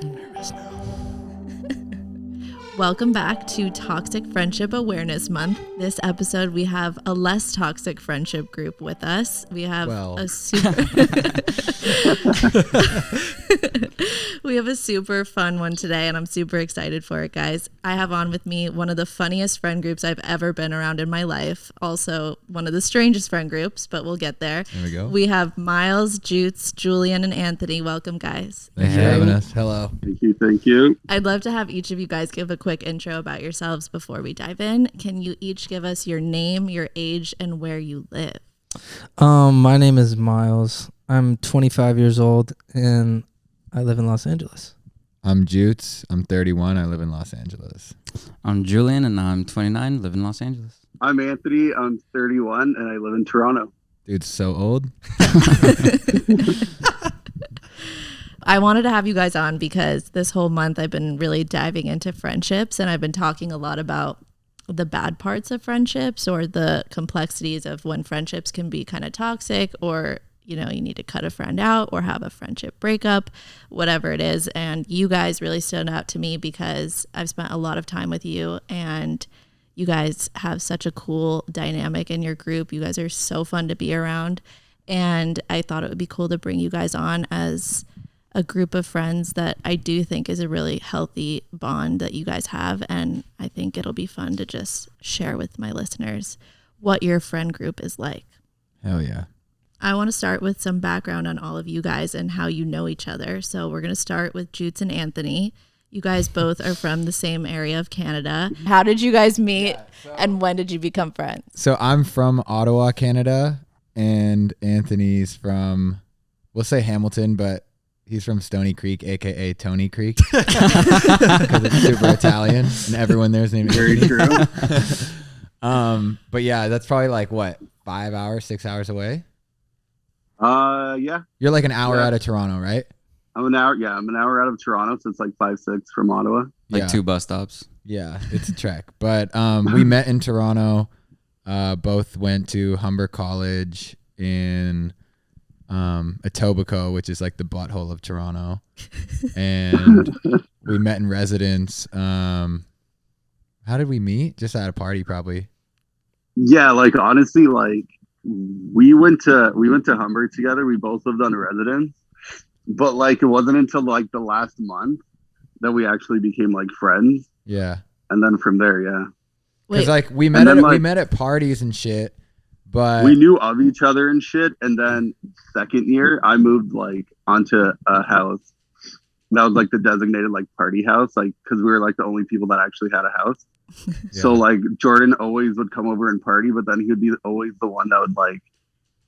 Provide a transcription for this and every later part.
I'm nervous now. Welcome back to Toxic Friendship Awareness Month. This episode, we have a less toxic friendship group with us. We have a super we have a super fun one today, and I'm super excited for it, guys. I have on with me one of the funniest friend groups I've ever been around in my life. Also, one of the strangest friend groups, but we'll get there. There we go. We have Miles, Jutes, Julian, and Anthony. Welcome, guys. Thanks for having us. Hello. Thank you. Thank you. I'd love to have each of you guys give a quick intro about yourselves before we dive in. Can you each give us your name, your age, and where you live? My name is Miles. I'm 25 years old and I live in Los Angeles. I'm Jutes. I'm 31. I live in Los Angeles. I'm Julian, and I'm 29, live in Los Angeles. I'm Anthony. I'm 31, and I live in Toronto. Dude's so old. I wanted to have you guys on because this whole month I've been really diving into friendships, and I've been talking a lot about the bad parts of friendships or the complexities of when friendships can be kind of toxic, or you know, you need to cut a friend out or have a friendship breakup, whatever it is. And you guys really stood out to me because I've spent a lot of time with you, and you guys have such a cool dynamic in your group. You guys are so fun to be around, and I thought it would be cool to bring you guys on as a group of friends that I do think is a really healthy bond that you guys have. And I think it'll be fun to just share with my listeners what your friend group is like. Hell yeah. I want to start with some background on all of you guys and how you know each other. So we're going to start with Jutes and Anthony. You guys both are from the same area of Canada. How did you guys meet, and when did you become friends? So I'm from Ottawa, Canada, and Anthony's from, we'll say Hamilton, but he's from Stony Creek, a.k.a. Tony Creek, because it's super Italian, and everyone there's named Very Anthony. true. But yeah, that's probably like, what, 5 hours, 6 hours away? Yeah. You're like an hour out of Toronto, right? I'm an hour out of Toronto, so it's like 5-6 from Ottawa. Like 2 bus stops. Yeah, it's a trek. But we met in Toronto. Both went to Humber College in Etobicoke, which is like the butthole of Toronto. And we met in residence. How did we meet? Just at a party, probably. Yeah, like honestly, like we went to Humber together. We both lived on a residence, but like it wasn't until like the last month that we actually became like friends. Yeah. And then from there, yeah. Because like we met at parties and shit, but we knew of each other and shit. And then second year, I moved like onto a house that was like the designated like party house, like because we were like the only people that actually had a house. Yeah. So like Jordan always would come over and party, but then he would be always the one that would like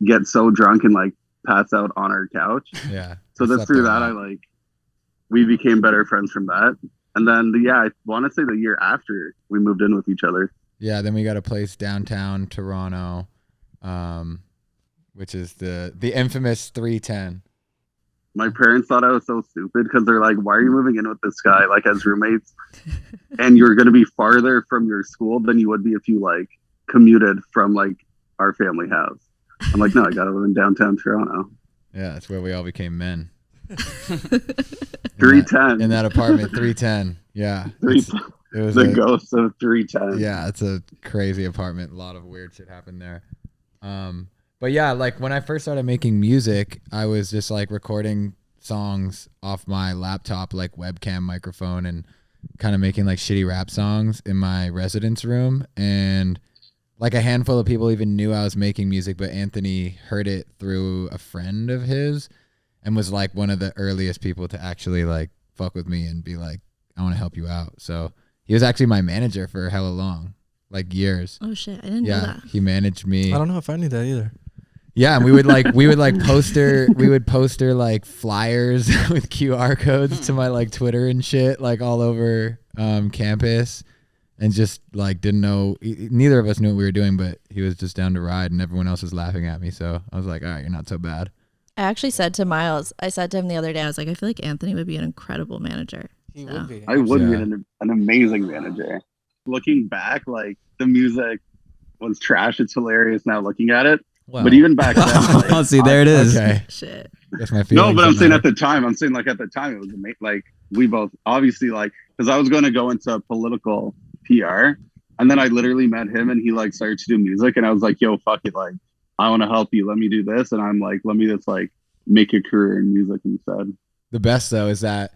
get so drunk and like pass out on our couch. Yeah. So that's through that we became better friends from that. And then I want to say the year after we moved in with each other. Yeah, then we got a place downtown Toronto, which is the infamous 310. My parents thought I was so stupid because they're like, why are you moving in with this guy like as roommates? And you're going to be farther from your school than you would be if you like commuted from like our family house. I'm like, no, I got to live in downtown Toronto. Yeah, that's where we all became men. 310. In that apartment, 310. Yeah. It was the ghost of 310. Yeah, it's a crazy apartment. A lot of weird shit happened there. But yeah, like when I first started making music, I was just like recording songs off my laptop, like webcam microphone, and kind of making like shitty rap songs in my residence room. And like a handful of people even knew I was making music, but Anthony heard it through a friend of his and was like one of the earliest people to actually like fuck with me and be like, I want to help you out. So he was actually my manager for hella long, like years. Oh shit, I didn't know that. He managed me. I don't know if I knew that either. Yeah, and we would poster like flyers with QR codes to my like Twitter and shit, like all over campus, and just like didn't know, neither of us knew what we were doing, but he was just down to ride and everyone else was laughing at me. So I was like, all right, you're not so bad. I actually said to Miles, I said to him the other day, I was like, I feel like Anthony would be an incredible manager. He would be. I would be an amazing manager. Looking back, like the music was trash. It's hilarious now looking at it. Well, But even back then, Oh, see, there it is. okay. Shit. Guess my no, feelings but I'm don't saying matter. at the time, it was amazing. Like we both obviously like, because I was going to go into political PR, and then I literally met him, and he like started to do music, and I was like, yo, fuck it, like I want to help you. Let me do this, and I'm like, let me just like make a career in music instead. The best though is that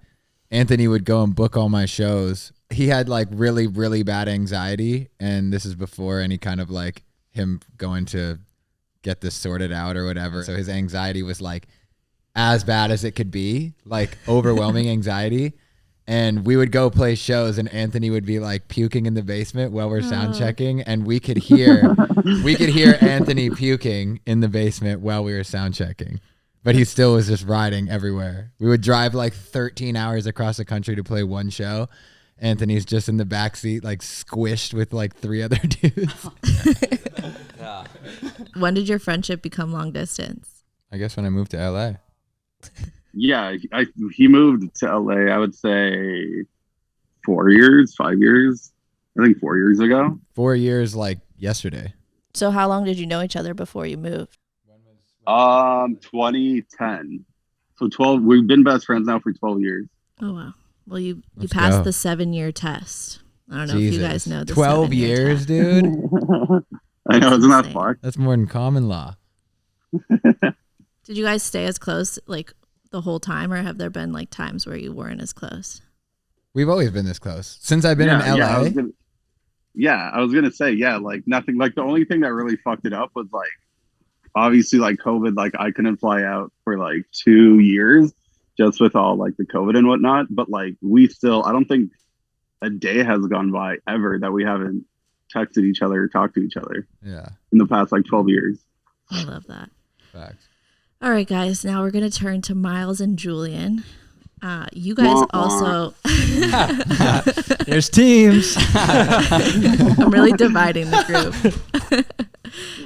Anthony would go and book all my shows. He had like really, really bad anxiety, and this is before any kind of like him going to get this sorted out or whatever. So his anxiety was like as bad as it could be, like overwhelming anxiety. And we would go play shows, and Anthony would be like puking in the basement while we're sound checking, and we could hear Anthony puking in the basement while we were sound checking. But he still was just riding everywhere. We would drive like 13 hours across the country to play one show. Anthony's just in the back seat, like squished with like 3 other dudes. When did your friendship become long distance? I guess when I moved to LA. Yeah, he moved to LA. I would say 4 years, 5 years. I think 4 years ago. 4 years, like yesterday. So how long did you know each other before you moved? 2010. So 12. We've been best friends now for 12 years. Oh wow. Well, you Let's passed go. the 7year test. I don't know Jesus. if you guys know the 12 7-year years, test. dude. I know, isn't that insane. fucked? That's more than common law. Did you guys stay as close like the whole time, or have there been like times where you weren't as close? We've always been this close. Since I've been in LA. I was gonna say, yeah, like nothing. Like the only thing that really fucked it up was like, obviously, like COVID. Like I couldn't fly out for like 2 years, just with all like the COVID and whatnot. But like we still, I don't think a day has gone by ever that we haven't texted each other or talked to each other Yeah, in the past like 12 years. I love that. facts. All right, guys. Now we're gonna turn to Miles and Julian. You guys also. There's teams. I'm really dividing the group.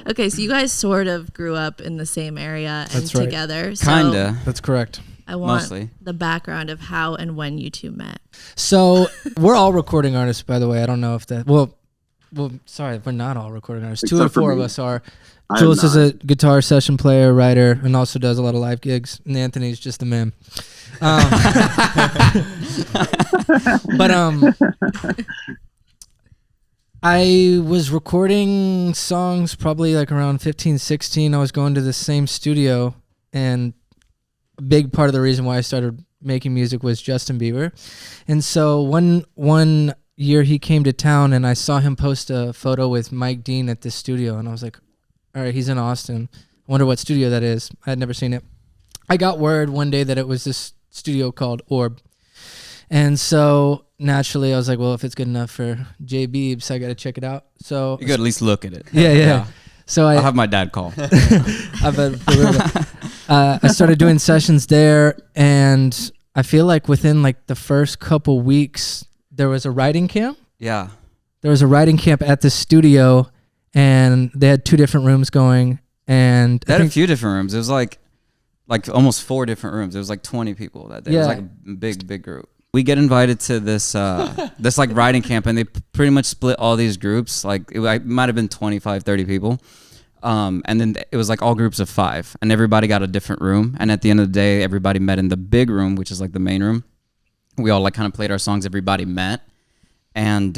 Okay, so you guys sort of grew up in the same area and That's right. together. So Kinda. That's correct. I want Mostly. the background of how and when you two met. So we're all recording artists, by the way. I don't know if that. Well, sorry, we're not all recording artists. Except Two of for 4 of me. us are. I'm Jules is not. a guitar session player, writer, and also does a lot of live gigs. And Anthony's just the man. But I was recording songs probably like around 15, 16. I was going to the same studio, and a big part of the reason why I started making music was Justin Bieber. And so one year he came to town, and I saw him post a photo with Mike Dean at this studio, and I was like, all right, he's in Austin. I wonder what studio that is. I had never seen it. I got word one day that it was this studio called Orb. And so naturally I was like, well, if it's good enough for J Beebs, I got to check it out. So You could at least look at it. yeah. So I'll have my dad call. I started doing sessions there, and I feel like within like the first couple weeks, there was a writing camp. Yeah. There was a writing camp at the studio, and they had 2 different rooms going. And They I had a think, few different rooms. It was like almost 4 different rooms. It was like 20 people that day. It was Yeah. like a big group. We get invited to this this like writing camp, and they pretty much split all these groups. Like it might have been 25, 30 people. And then it was like all groups of 5, and everybody got a different room. And at the end of the day, everybody met in the big room, which is like the main room. We all like kind of played our songs. Everybody met. And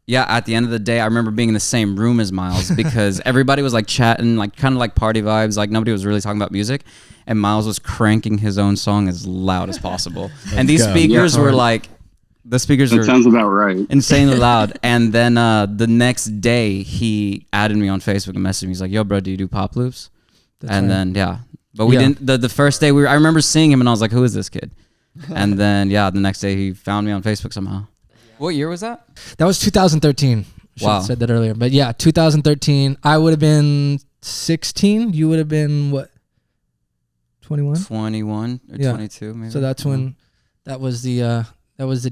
yeah, at the end of the day, I remember being in the same room as Miles because everybody was like chatting, like kind of like party vibes. Like nobody was really talking about music. And Miles was cranking his own song as loud as possible. And these go. speakers Yeah. were like, the speakers That were sounds about right. insanely loud. And then the next day, he added me on Facebook and messaged me. He's like, yo, bro, do you do pop loops? That's And right. then, yeah. But we Yeah. didn't, the first day, I remember seeing him and I was like, who is this kid? And then, yeah, the next day he found me on Facebook somehow. What year was that? that was 2013. Should Wow. have said that earlier. But yeah, 2013. I would have been 16. You would have been what? 21. 21 or Yeah. 22 maybe. So that's when that was the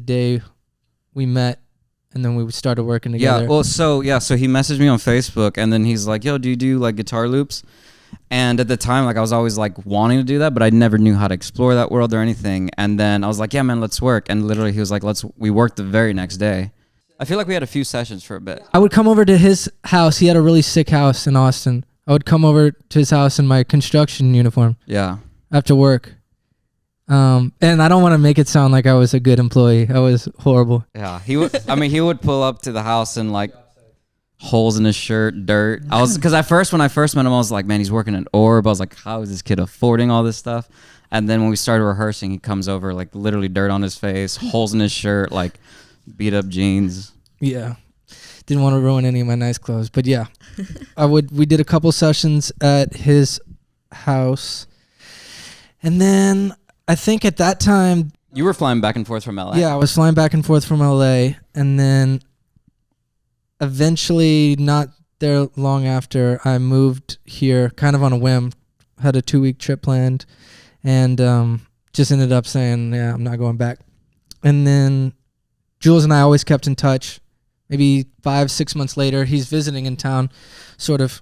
day we met, and then we started working together. Yeah, well, so he messaged me on Facebook, and then he's like, yo, do you do like guitar loops? And at the time, like I was always like wanting to do that, but I never knew how to explore that world or anything. And then I was like, yeah, man, let's work. And literally he was like, we worked the very next day. I feel like we had a few sessions for a bit. I would come over to his house. He had a really sick house in Austin. I would come over to his house in my construction uniform Yeah. after work. And I don't want to make it sound like I was a good employee. I was horrible. Yeah. He would pull up to the house and like holes in his shirt, dirt. Because when I first met him, I was like, man, he's working at Orb. I was like, how is this kid affording all this stuff? And then when we started rehearsing, he comes over, like literally dirt on his face, holes in his shirt, like beat up jeans. Yeah. Didn't want to ruin any of my nice clothes. But yeah, we did a couple sessions at his house. And then I think at that time, You were flying back and forth from LA. yeah, I was flying back and forth from LA. And then eventually, not there long after, I moved here kind of on a whim, had a 2-week trip planned, and just ended up saying, yeah, I'm not going back. And then Jules and I always kept in touch. Maybe 5-6 months later, he's visiting in town, sort of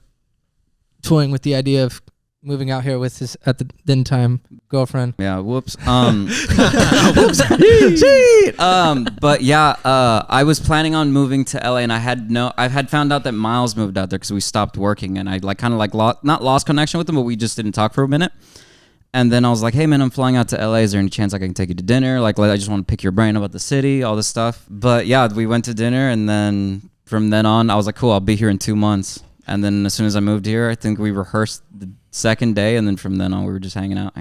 toying with the idea of moving out here with his, at the then time, girlfriend. Yeah, whoops. But yeah, I was planning on moving to LA, and I had found out that Miles moved out there because we stopped working, and I not lost connection with him, but we just didn't talk for a minute. And then I was like, hey man, I'm flying out to LA. Is there any chance I can take you to dinner? Like, I just want to pick your brain about the city, all this stuff. But yeah, we went to dinner, and then from then on, I was like, cool, I'll be here in 2 months. And then as soon as I moved here, I think we rehearsed the second day, and then from then on, we were just hanging out.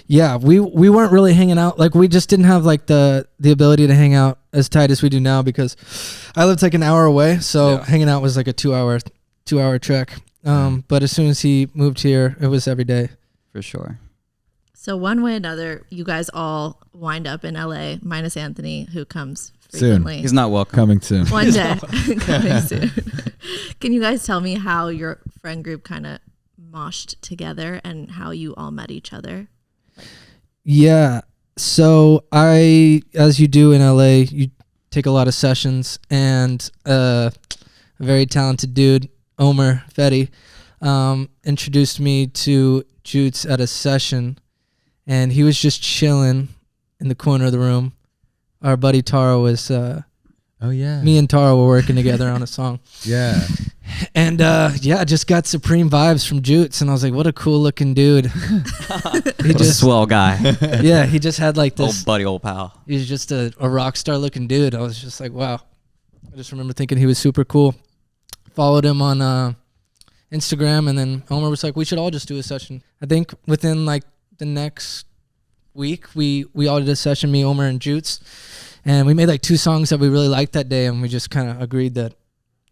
Yeah, we weren't really hanging out. Like, we just didn't have like the ability to hang out as tight as we do now because I lived like an hour away, so hanging out was like a 2-hour trek. But as soon as he moved here, it was every day. For sure. So one way or another, you guys all wind up in LA, minus Anthony, who comes Soon. frequently. He's not welcome. Coming soon. One day. Coming soon. Can you guys tell me how your friend group kind of moshed together and how you all met each other? Yeah. So as you do in LA, you take a lot of sessions, and a very talented dude, Omer Fetty, introduced me to Jutes at a session, and he was just chilling in the corner of the room. Our buddy Taro was, Oh yeah. me and Taro were working together on a song. Yeah. And yeah, just got supreme vibes from Jutes, and I was like, what a cool looking dude. He What a swell guy. yeah, he just had like this, Old buddy, old pal. he was just a rock star looking dude. I was just like, wow. I just remember thinking he was super cool. Followed him on Instagram, and then Omer was like, we should all just do a session. I think within like the next week, we all did a session, me, Omer, and Jutes, and we made like 2 songs that we really liked that day, and we just kind of agreed that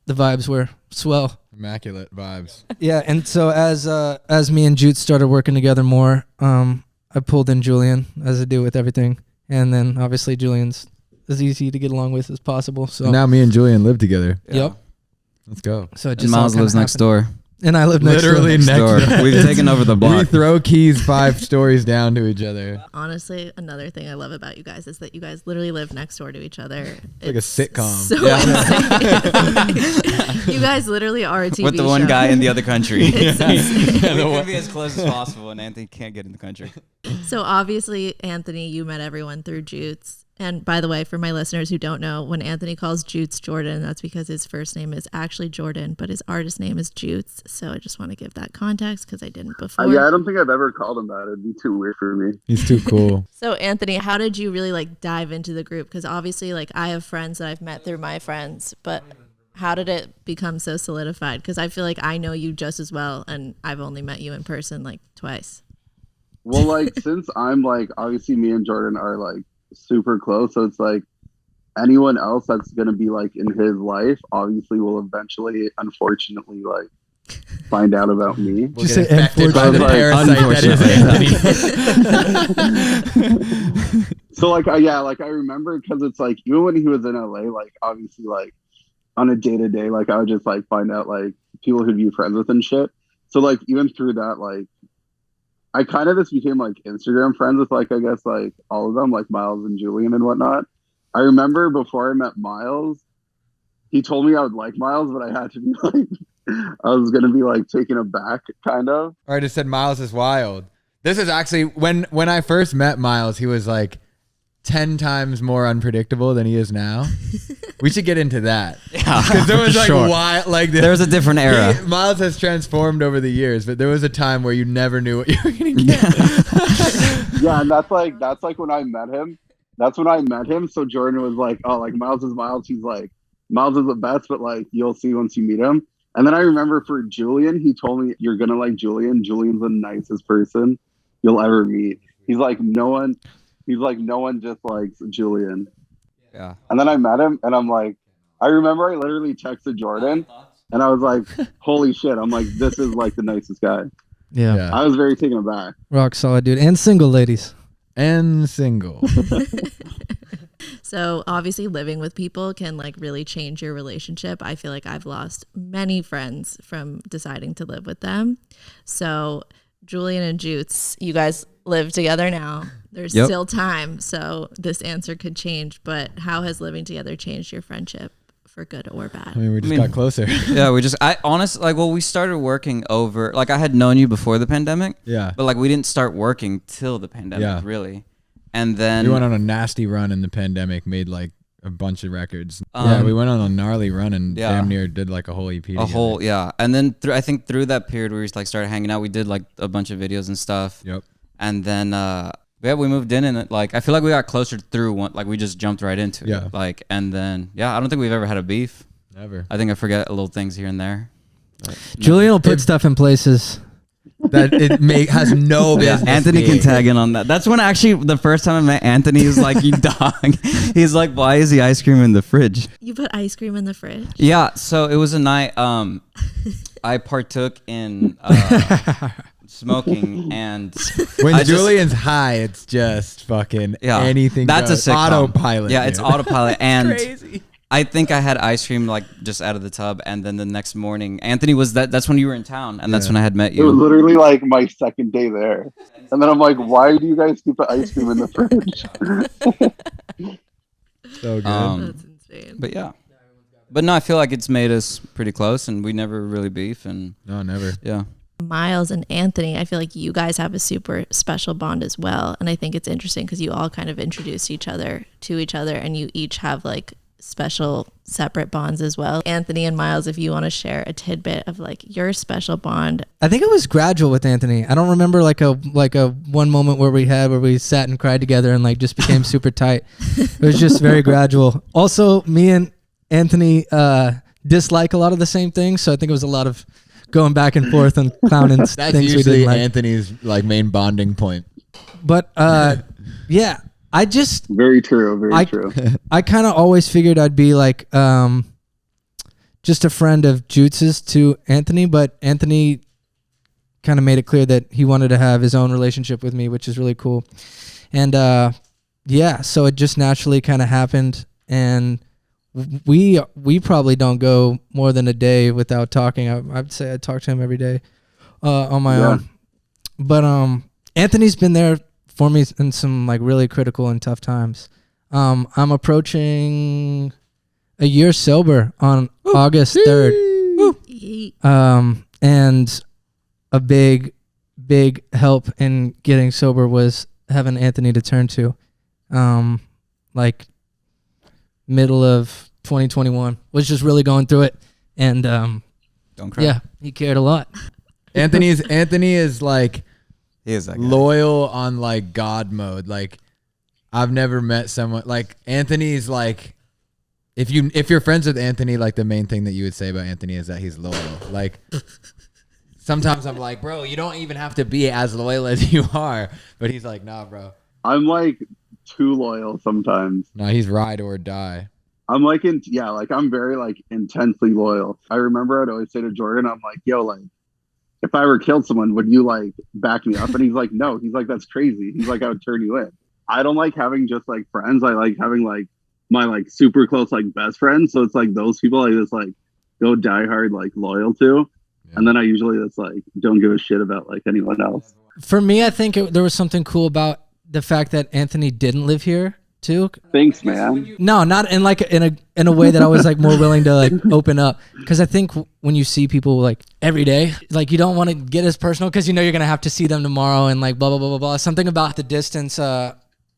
the vibes were swell. Immaculate vibes. Yeah, and so as me and Jutes started working together more, I pulled in Julian, as I do with everything, and then obviously Julian's as easy to get along with as possible. So Now me and Julian live together. Yep. Let's go. So it And just Miles all lives kinda next happened. door. And I live next Literally door. next door. We've taken over the We block. throw keys 5 stories down to each other. Honestly, another thing I love about you guys is that you guys literally live next door to each other. Like a sitcom. So insane. You guys literally are a TV With the one show. guy in the other country. It's insane. We can be as close as possible, and Anthony can't get in the country. So obviously, Anthony, you met everyone through Jutes. And by the way, for my listeners who don't know, when Anthony calls Jutes Jordan, that's because his first name is actually Jordan, but his artist name is Jutes. So I just want to give that context because I didn't before. Yeah, I don't think I've ever called him that. It'd be too weird for me. He's too cool. So Anthony, how did you really like dive into the group? Because obviously, like I have friends that I've met through my friends, but how did it become so solidified? Because I feel like I know you just as well, and I've only met you in person like twice. Well, like since I'm like obviously me and Jordan are like super close, so it's like anyone else that's gonna be like in his life obviously will eventually, unfortunately, like find out about me. We'll Just get say infected by the unfortunately. parasite that is Anthony. So like I remember because it's like even when he was in LA, like obviously like on a day-to-day, like I would just like find out like people who'd be friends with and shit. So like even through that, like I kind of just became like Instagram friends with like I guess like all of them, like Miles and Julian and whatnot. I remember before I met Miles, he told me I would like Miles, but I had to be like I was gonna be like taken aback kind of. Or I just said Miles is wild. This is actually when I first met Miles, he was like 10 times more unpredictable than he is now. We should get into that. Yeah, Because there was like sure. why like There's a different era. Miles has transformed over the years, but there was a time where you never knew what you were gonna get. Yeah, and that's like when I met him. That's when I met him. So Jordan was like, "Oh, like Miles is Miles." He's like, "Miles is the best, but like you'll see once you meet him." And then I remember for Julian, he told me, "You're gonna like Julian. Julian's the nicest person you'll ever meet." He's like, no one just likes Julian. Yeah. And then I met him, and I'm like, I remember I literally texted Jordan, and I was like, "Holy shit!" I'm like, "This is like the nicest guy." Yeah. I was very taken aback. Rock solid, dude. And single, ladies. And single. So obviously living with people can like really change your relationship. I feel like I've lost many friends from deciding to live with them. So Julian and Jutes, you guys live together now. There's Yep. still time, so this answer could change. But how has living together changed your friendship for good or I bad? mean, we just I mean- got closer. Yeah, I honestly, like, well, we started working over, like, I had known you before the pandemic, Yeah. but like we didn't start working till the pandemic, Yeah. really. And then We went on a nasty run in the pandemic, made like a bunch of records. Um, Yeah, we went on a gnarly run and yeah. damn near did like a whole EP. a whole, yeah. And then I think through that period where we like started hanging out, we did like a bunch of videos and stuff. Yep. And then yeah, we moved in, and like I feel like we got closer through one, like we just jumped right into Yeah. it. Like, and then yeah, I don't think we've ever had a beef. Never. I think I forget little things here and there. But no. Julian will put stuff in places. That it has no Yeah, business. Anthony can being. tag in on that. That's when actually the first time I met Anthony, he was like, "You dog." He's like, "Why is the ice cream in the fridge?" You put ice cream in the fridge? Yeah. So it was a night. I partook in smoking, and When I just- Julian's high, it's just fucking yeah, anything. That's a goes. sitcom. Autopilot. Yeah, it's dude. autopilot, and Crazy. I think I had ice cream like just out of the tub, and then the next morning, Anthony was that's when you were in town, and that's Yeah. when I had met It was you. literally like my second day there. And then I'm like, "Why do you guys keep the ice cream in the fridge?" So good. That's insane. But yeah, but no, I feel like it's made us pretty close, and we never really beef, and No, never. yeah. Miles and Anthony, I feel like you guys have a super special bond as well. And I think it's interesting because you all kind of introduced each other to each other, and you each have like special separate bonds as well. Anthony and Miles, if you want to share a tidbit of like your special bond. I think it was gradual with Anthony. I don't remember like a one moment where we sat and cried together and like just became super tight. It was just very gradual. Also, me and Anthony dislike a lot of the same things, so I think it was a lot of going back and forth and clowning That's things we usually didn't like. Anthony's like main bonding point. But yeah, I just Very true. Very true. I kind of always figured I'd be like just a friend of Jutes's to Anthony, but Anthony kind of made it clear that he wanted to have his own relationship with me, which is really cool. And yeah, so it just naturally kind of happened, and we probably don't go more than a day without talking. I'd say I talk to him every day on my own. But Anthony's been there for me in some like really critical and tough times. I'm approaching a year sober on August 3rd. And a big help in getting sober was having Anthony to turn to. Like middle of 2021 was just really going through it, and Don't cry. yeah, he cared a lot. Anthony is like He is that guy. loyal on like God mode. Like I've never met someone like Anthony's like if you're friends with Anthony, like the main thing that you would say about Anthony is that he's loyal. Like sometimes I'm like, bro, you don't even have to be as loyal as you are. But he's like, nah, bro. I'm like too loyal sometimes. No, he's ride or die. I'm like I'm very like intensely loyal. I remember I'd always say to Jordan, I'm like, "Yo, like if I ever killed someone, would you like back me up?" And he's like, "No." He's like, "That's crazy." He's like, "I would turn you in." I don't like having just like friends. I like having like my like super close like best friends. So it's like those people I just like go die hard like loyal to. Yeah. And then I usually just like don't give a shit about like anyone else. For me, I think there was something cool about the fact that Anthony didn't live here too. Thanks, man. No, not in like in a way that I was like more willing to like open up, because I think when you see people like every day, like you don't want to get as personal because you know you're gonna have to see them tomorrow and like blah blah blah blah blah. Something about the distance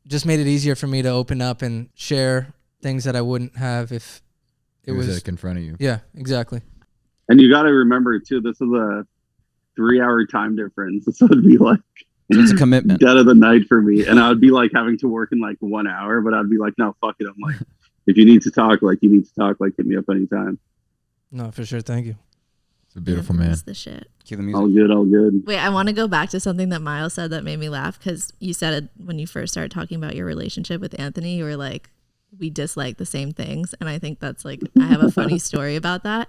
just made it easier for me to open up and share things that I wouldn't have if it was like in front of you. Yeah, exactly. And you got to remember too, this is a 3-hour time difference. So it'd be like, So it's a commitment. Dead of the night for me. And I would be like having to work in like 1 hour, but I'd be like, no, fuck it. I'm like, if you need to talk, like you need to talk, like hit me up anytime. No, for sure. Thank you. It's a beautiful man. That's the shit. Cue the music. All good, all good. Wait, I want to go back to something that Miles said that made me laugh, because you said it when you first started talking about your relationship with Anthony. You were like, we dislike the same things. And I think that's like, I have a funny story about that.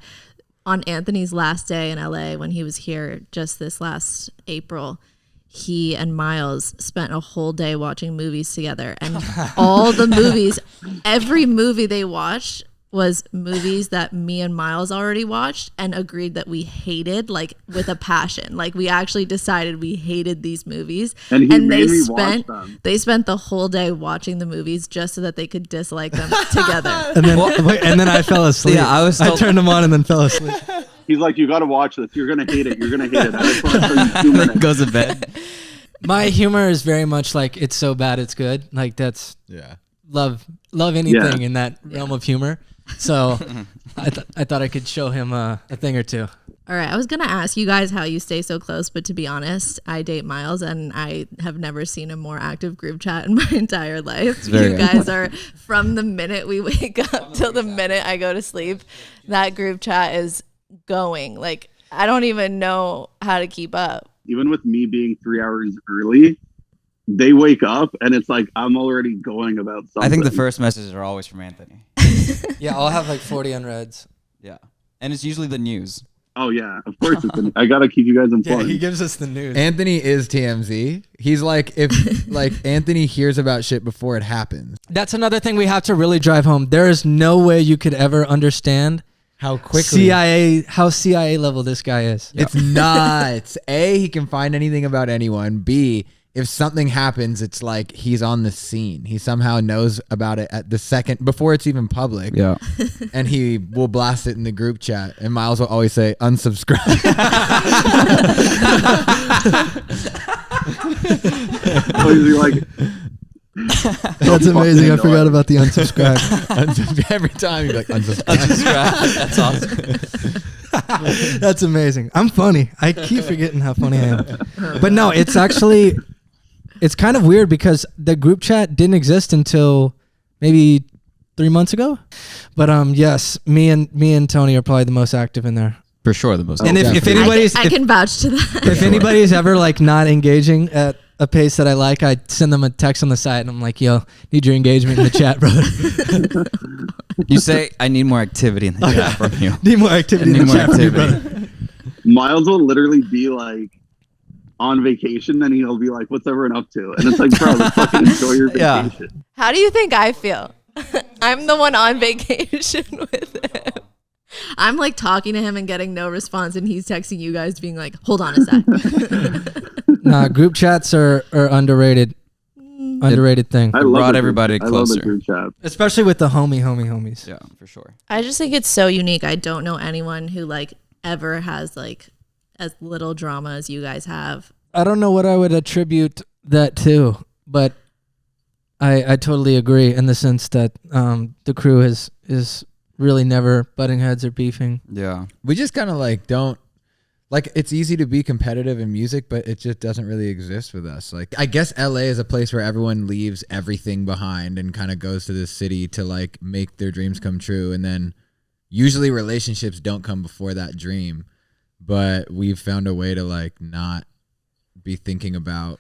On Anthony's last day in LA, when he was here just this last April, he and Miles spent a whole day watching movies together. And all the movies, every movie they watched was movies that me and Miles already watched and agreed that we hated, like with a passion. Like we actually decided we hated these movies. And he made me watch them. They spent the whole day watching the movies just so that they could dislike them together. And then I fell asleep. Yeah, I turned them on and then fell asleep. He's like, you got to watch this. You're going to hate it. You're going to hate it. I just want to tell you 2 minutes. Goes to bed. My humor is very much like, it's so bad it's good. Like that's love anything in that realm of humor. So I thought I could show him a thing or two. All right, I was going to ask you guys how you stay so close, but to be honest, I date Miles and I have never seen a more active group chat in my entire life. You guys are, from the minute we wake up till the minute I go to sleep, that group chat is going. Like, I don't even know how to keep up. Even with me being 3 hours early, they wake up and it's like I'm already going about something. I think the first messages are always from Anthony. Yeah, I'll have like 40 unreads. Yeah. And it's usually the news. Oh yeah, of course I gotta keep you guys informed. Yeah, he gives us the news. Anthony is TMZ. He's like, if like Anthony hears about shit before it happens. That's another thing we have to really drive home. There is no way you could ever understand how quickly how CIA level this guy is. It's nuts. A, he can find anything about anyone. B, if something happens, it's like he's on the scene. He somehow knows about it at the second before it's even public. Yeah. And he will blast it in the group chat. And Miles will always say, unsubscribe. Like, that's amazing. I forgot about the unsubscribe. Every time you're like, unsubscribe. That's awesome. That's amazing. I'm funny. I keep forgetting how funny I am. But no, it's actually, it's kind of weird because the group chat didn't exist until maybe 3 months ago. But yes, me and Tony are probably the most active in there. For sure, the most. And if anybody's, I can vouch to that. If anybody's ever like not engaging at a pace that I like, I send them a text on the side and I'm like, yo, need your engagement in the chat, brother. You say, I need more activity in the chat from you. Need more activity in the chat from you, brother. Miles will literally be like on vacation and he'll be like, what's everyone up to? And it's like, bro, let's fucking enjoy your vacation. How do you think I feel? I'm the one on vacation with him. I'm like talking to him and getting no response, and he's texting you guys being like, hold on a sec. Nah, group chats are underrated. Underrated thing. I love brought the everybody group, I love closer. the group chat. Especially with the homies. Yeah, for sure. I just think it's so unique. I don't know anyone who like ever has like as little drama as you guys have. I don't know what I would attribute that to, but I totally agree in the sense that the crew is really never butting heads or beefing. Yeah. We just kind of like don't, like, it's easy to be competitive in music, but it just doesn't really exist with us. Like, I guess LA is a place where everyone leaves everything behind and kind of goes to this city to like make their dreams come true. And then usually relationships don't come before that dream, but we've found a way to like not be thinking about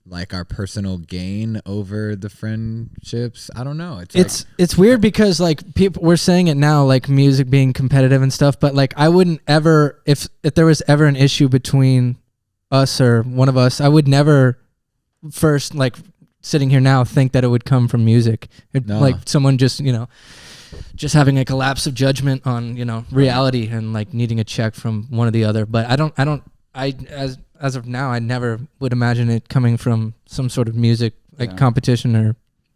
like our personal gain over the friendships. I don't know. It's weird because like people, we're saying it now, like music being competitive and stuff, but like I wouldn't ever, if there was ever an issue between us or one of us, I would never first, like sitting here now, think that it would come from music. No. Like someone just, just having like a lapse of judgment on, reality and like needing a check from one or the other. But as of now, I never would imagine it coming from some sort of music, like competition or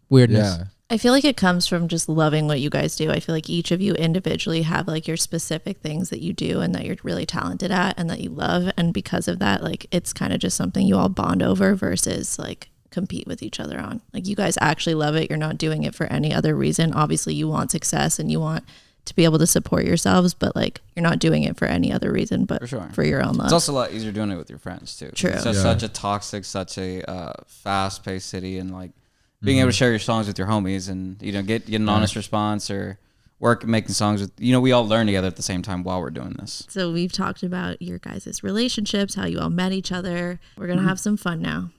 weirdness. Yeah. I feel like it comes from just loving what you guys do. I feel like each of you individually have like your specific things that you do and that you're really talented at and that you love. And because of that, like it's kind of just something you all bond over versus like compete with each other on. Like, you guys actually love it. You're not doing it for any other reason. Obviously you want success and you want to be able to support yourselves, but like, you're not doing it for any other reason but for your own love. It's also a lot easier doing it with your friends too. True. It's just such a toxic, such a fast-paced city, and like being able to share your songs with your homies and, you know, get an honest response or work making songs with, you know, we all learn together at the same time while we're doing this. So we've talked about your guys' relationships, how you all met each other. We're going to have some fun now.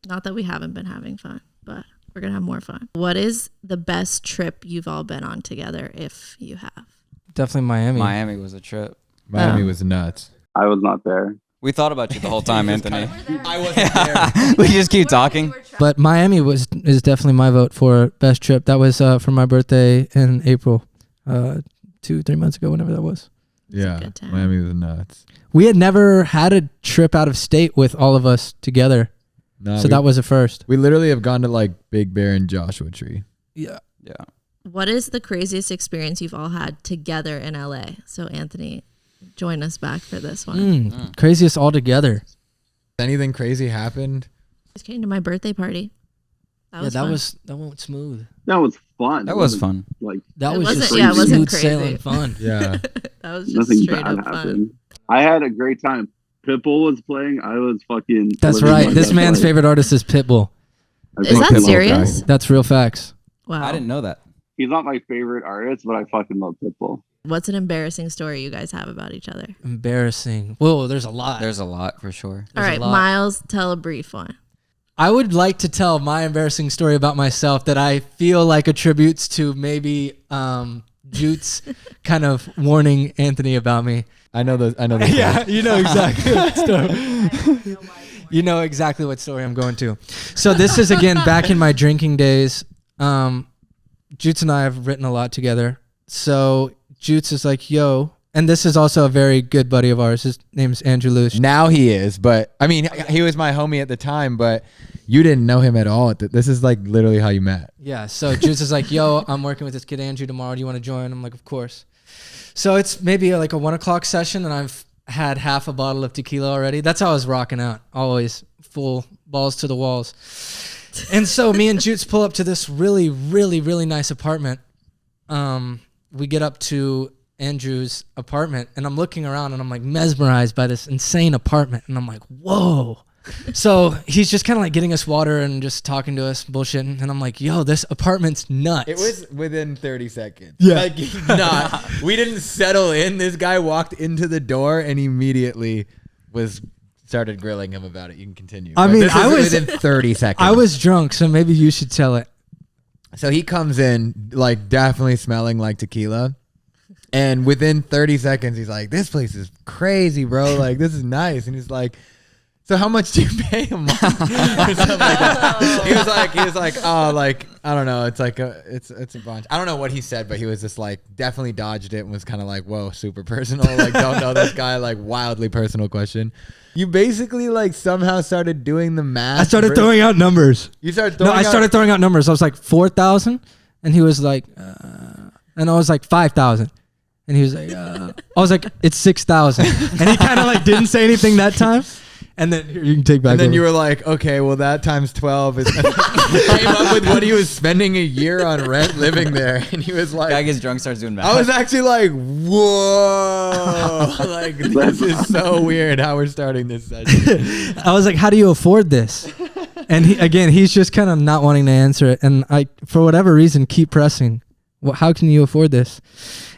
Not that we haven't been having fun, but we're going to have more fun. What is the best trip you've all been on together, if you have? Definitely Miami. Miami was a trip. Miami was nuts. I was not there. We thought about you the whole time, Anthony. I wasn't there. We just keep talking. But Miami is definitely my vote for best trip. That was for my birthday in April, 2-3 months ago, whenever that was. Yeah, a good time. Miami was nuts. We had never had a trip out of state with all of us together, No, so that was a first. we literally have gone to like Big Bear and Joshua Tree. Yeah. Yeah. What is the craziest experience you've all had together in LA? So Anthony, join us back for this one. Craziest all together. Anything crazy happened? Just came to my birthday party. That was fun. That went smooth. That was fun. That was fun. Like, That It was wasn't- just yeah, it wasn't smooth crazy. sailing fun. Yeah. That was just nothing straight bad up fun. happened. I had a great time. Pitbull was playing. I was fucking. That's living right. my This best man's life. favorite artist is Pitbull. I Is think that Pitbull's serious? guy. That's real facts. Wow. I didn't know that. He's not my favorite artist, but I fucking love Pitbull. What's an embarrassing story you guys have about each other? Embarrassing. Whoa, there's a lot. There's a lot for sure. All There's a right, lot. Miles, tell a brief one. I would like to tell my embarrassing story about myself that I feel like attributes to maybe Jutes kind of warning Anthony about me. I know those. Yeah, you know exactly what story. You know exactly what story I'm going to. So this is again back in my drinking days. Jutes and I have written a lot together. So Jutes is like, yo, and this is also a very good buddy of ours. His name's Andrew Lewis. Now he is, but I mean, he was my homie at the time, but you didn't know him at all. This is like literally how you met. Yeah, so Jutes is like, yo, I'm working with this kid Andrew tomorrow. Do you want to join? I'm like, of course. So it's maybe like a 1 o'clock session, and I've had half a bottle of tequila already. That's how I was rocking out, always full balls to the walls. And so me and Jutes pull up to this really, really, really nice apartment. We get up to Andrew's apartment, and I'm looking around, and I'm like mesmerized by this insane apartment, and I'm like, whoa. So he's just kind of like getting us water and just talking to us, bullshitting, and I'm like, yo, this apartment's nuts. It was within 30 seconds. Yeah. Like, we didn't settle in. This guy walked into the door and immediately started grilling him about it. You can continue. I But mean, this I was within 30 seconds. I was drunk, so maybe you should tell it. So he comes in, like, definitely smelling like tequila. And within 30 seconds, he's like, this place is crazy, bro. Like, this is nice. And he's like, so how much do you pay a month? Or something like that. He was like, oh, like, I don't know. It's like it's a bunch. I don't know what he said, but he was just like, definitely dodged it and was kind of like, whoa, super personal. Like, don't know this guy. Like, wildly personal question. You basically like somehow started doing the math. I started throwing out numbers. You started throwing I started throwing out numbers. I was like 4,000, and he was like, and I was like 5,000, and he was like, I was like, it's 6,000, and he kind of like didn't say anything that time. And then here, you can take back. And then over. you were like, okay, well that times 12 is. Came up with what he was spending a year on rent living there, and he was Guy like, gets drunk, starts doing math. I was actually like, whoa, like this is so weird how we're starting this session. I was like, how do you afford this? And he's just kind of not wanting to answer it. And I, for whatever reason, keep pressing. Well, how can you afford this?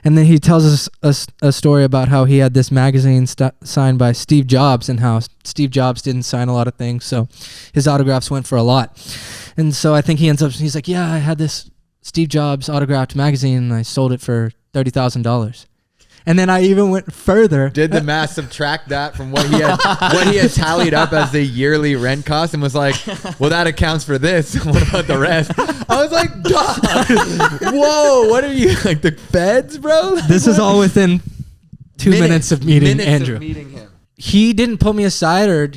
And then he tells us a story about how he had this magazine signed by Steve Jobs, and how Steve Jobs didn't sign a lot of things, so his autographs went for a lot. And so I think he's like, yeah, I had this Steve Jobs autographed magazine, and I sold it for $30,000. And then I even went further. Did the math, subtract that from what he had tallied up as the yearly rent cost, and was like, well, that accounts for this. What about the rest? I was like, dog, whoa, what are you, like the feds, bro? This is all within 2 minutes of meeting Andrew. Of meeting him. He didn't pull me aside, or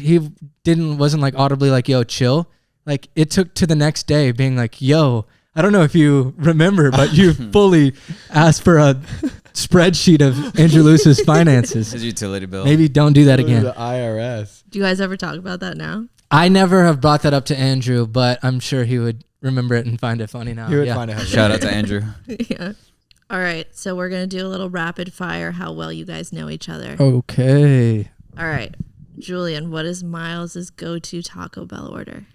wasn't like audibly like, yo, chill. Like, it took to the next day being like, yo, I don't know if you remember, but you fully asked for a spreadsheet of Andrew Lewis's finances. His utility bill. Maybe don't do that Go to again. the IRS. Do you guys ever talk about that now? I never have brought that up to Andrew, but I'm sure he would remember it and find it funny now. He would Yeah. find it hilarious. Shout out to Andrew. Yeah. All right. So we're going to do a little rapid fire how well you guys know each other. Okay. All right. Julian, what is Miles's go-to Taco Bell order?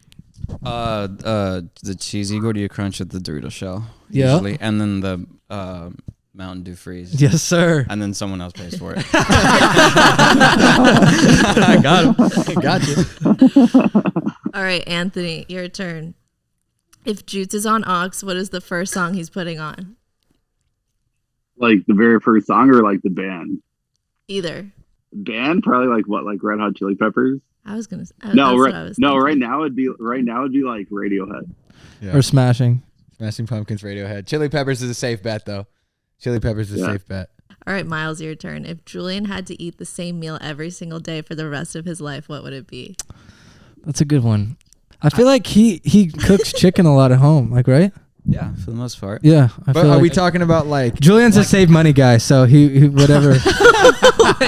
The cheesy gordita crunch with the Dorito shell. Yeah. Usually. And then the Mountain Dew freeze. Yes, sir. And then someone else pays for it. I got him. Got you. All right, Anthony, your turn. If Jutes is on aux, what is the first song he's putting on? Like the very first song or like the band? Either. Band probably like what, like Red Hot Chili Peppers? I was gonna. No, that's what I was thinking. right now it'd be like Radiohead. Yeah. Or Smashing. Smashing Pumpkins, Radiohead. Chili Peppers is a safe bet, though. Chili Peppers is a safe bet. All right, Miles, your turn. If Julian had to eat the same meal every single day for the rest of his life, what would it be? That's a good one. I feel like he cooks chicken a lot at home, like, right? Yeah, for the most part. Yeah. I But feel are like we talking about like Julian's a save money guy, so he whatever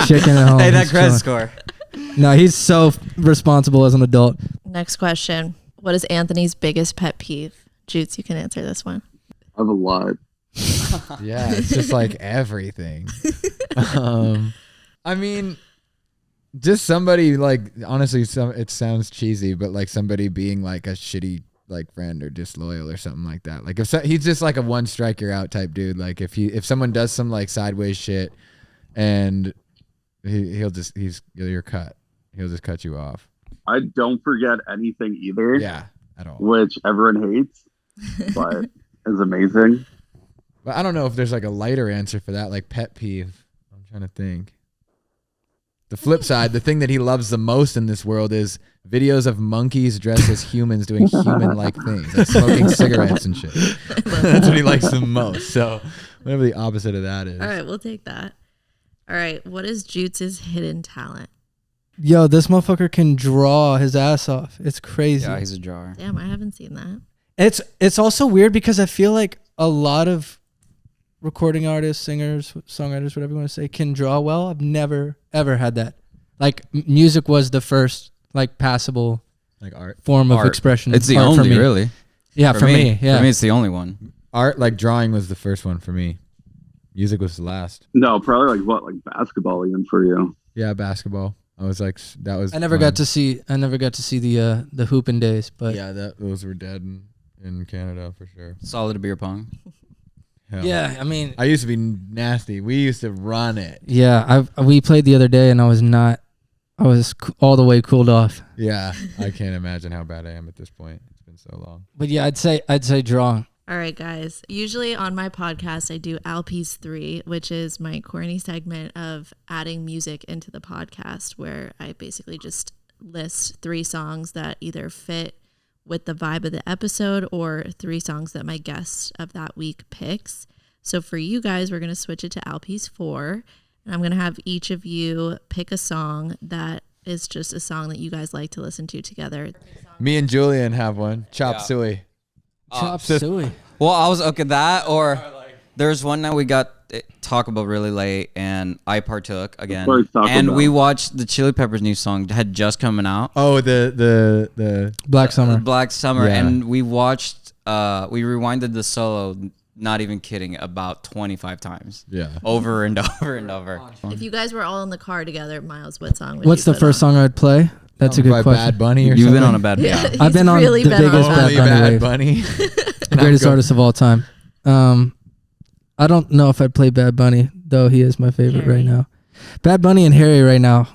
chicken at home. Hey, that he's credit chilling. score. No, he's so responsible as an adult. Next question. What is Anthony's biggest pet peeve? Jutes, you can answer this one. I have a lot. Yeah, it's just like everything. I mean, just somebody like honestly, it sounds cheesy, but like somebody being like a shitty like friend or disloyal or something like that. Like if he's just like a one strike you're out type dude. Like if someone does some like sideways shit and you're cut. He'll just cut you off. I don't forget anything either. Yeah, at all. Which everyone hates, but is amazing. But I don't know if there's like a lighter answer for that, like pet peeve. I'm trying to think. The flip side, the thing that he loves the most in this world is videos of monkeys dressed as humans doing human-like things, like smoking cigarettes and shit. That's what he likes the most. So whatever the opposite of that is. All right, we'll take that. All right, what is Jutes' hidden talent? Yo, this motherfucker can draw his ass off. It's crazy. Yeah, he's a drawer. Damn, I haven't seen that. It's also weird because I feel like a lot of recording artists, singers, songwriters, whatever you want to say, can draw well. I've never ever had that. Like music was the first like passable Like art. form of expression. It's the art for only, me. really. Yeah, for me. Yeah. For me, it's the only one. Art, like drawing was the first one for me. Music was the last. No, probably like basketball even for you. Yeah, basketball. I was like, that was. I never got to see the hooping days, but Yeah, those were dead in Canada for sure. Solid beer pong. Hell. yeah, I mean, I used to be nasty. We used to run it. yeah, we played the other day and I was all the way cooled off. Yeah, I can't imagine how bad I am at this point. It's been so long. But yeah, I'd say draw. All right, guys. Usually on my podcast, I do Alpi's 3, which is my corny segment of adding music into the podcast, where I basically just list 3 songs that either fit with the vibe of the episode or 3 songs that my guest of that week picks. So for you guys, we're going to switch it to Alpi's 4, and I'm going to have each of you pick a song that is just a song that you guys like to listen to together. Me and Julian have one. Chop Yeah. suey. Chop suey. Well, I was okay that, or there's one night we got Taco Bell really late, and I partook again, course, Taco and Bell. we watched the Chili Peppers new song had just coming out, Oh, the Black Summer. Black Summer, Yeah. and we watched. We rewinded the solo. Not even kidding, about 25 times, yeah. over and over and over. If you guys were all in the car together, Miles, what song would What's you the put first on? song I'd play? That's a By good question. Bad Bunny or You've something. been on a bad Yeah, yeah. he's I've been on really the been biggest on Bad Only that. Bunny Bad wave. Bunny. The greatest artist of all time. I don't know if I'd play Bad Bunny, though he is my favorite Harry. right now. Bad Bunny and Harry right now.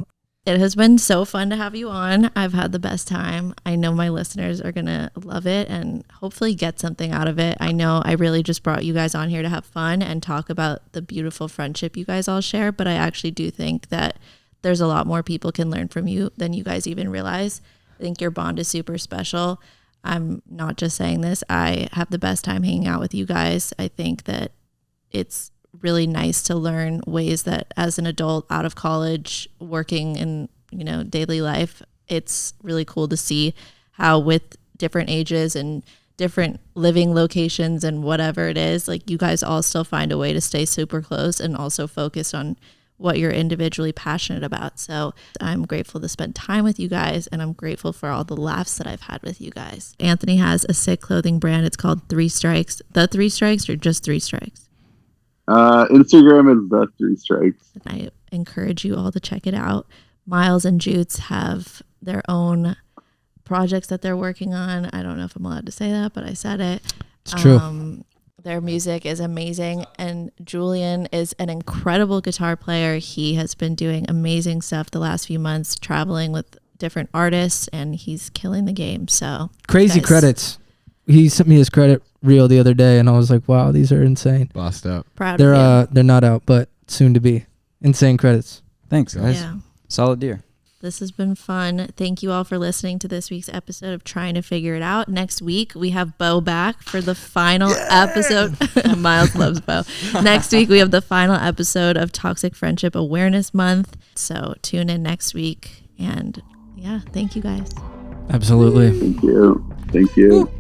It has been so fun to have you on. I've had the best time. I know my listeners are going to love it and hopefully get something out of it. I know I really just brought you guys on here to have fun and talk about the beautiful friendship you guys all share, but I actually do think that there's a lot more people can learn from you than you guys even realize. I think your bond is super special. I'm not just saying this. I have the best time hanging out with you guys. I think that it's really nice to learn ways that as an adult out of college working in daily life, it's really cool to see how with different ages and different living locations and whatever it is, like you guys all still find a way to stay super close and also focus on what you're individually passionate about. So I'm grateful to spend time with you guys, and I'm grateful for all the laughs that I've had with you guys. Anthony has a sick clothing brand. It's called 3 Strikes. The 3 Strikes or just 3 Strikes? Instagram is the 3 Strikes. I encourage you all to check it out. Miles and Jutes have their own projects that they're working on. I don't know if I'm allowed to say that, but I said it. It's true. Their music is amazing, and Julian is an incredible guitar player. He has been doing amazing stuff the last few months, traveling with different artists, and he's killing the game. So Crazy guys, credits. He sent me his credit reel the other day, and I was like, wow, these are insane. Bossed up. proud of you. They're not out, but soon to be. Insane credits. Thanks, guys. Yeah. Solid year. This has been fun. Thank you all for listening to this week's episode of Trying to Figure It Out. Next week, we have Bo back for the final episode. Miles loves Bo. Next week, we have the final episode of Toxic Friendship Awareness Month. So tune in next week. And yeah, thank you guys. Absolutely. Thank you.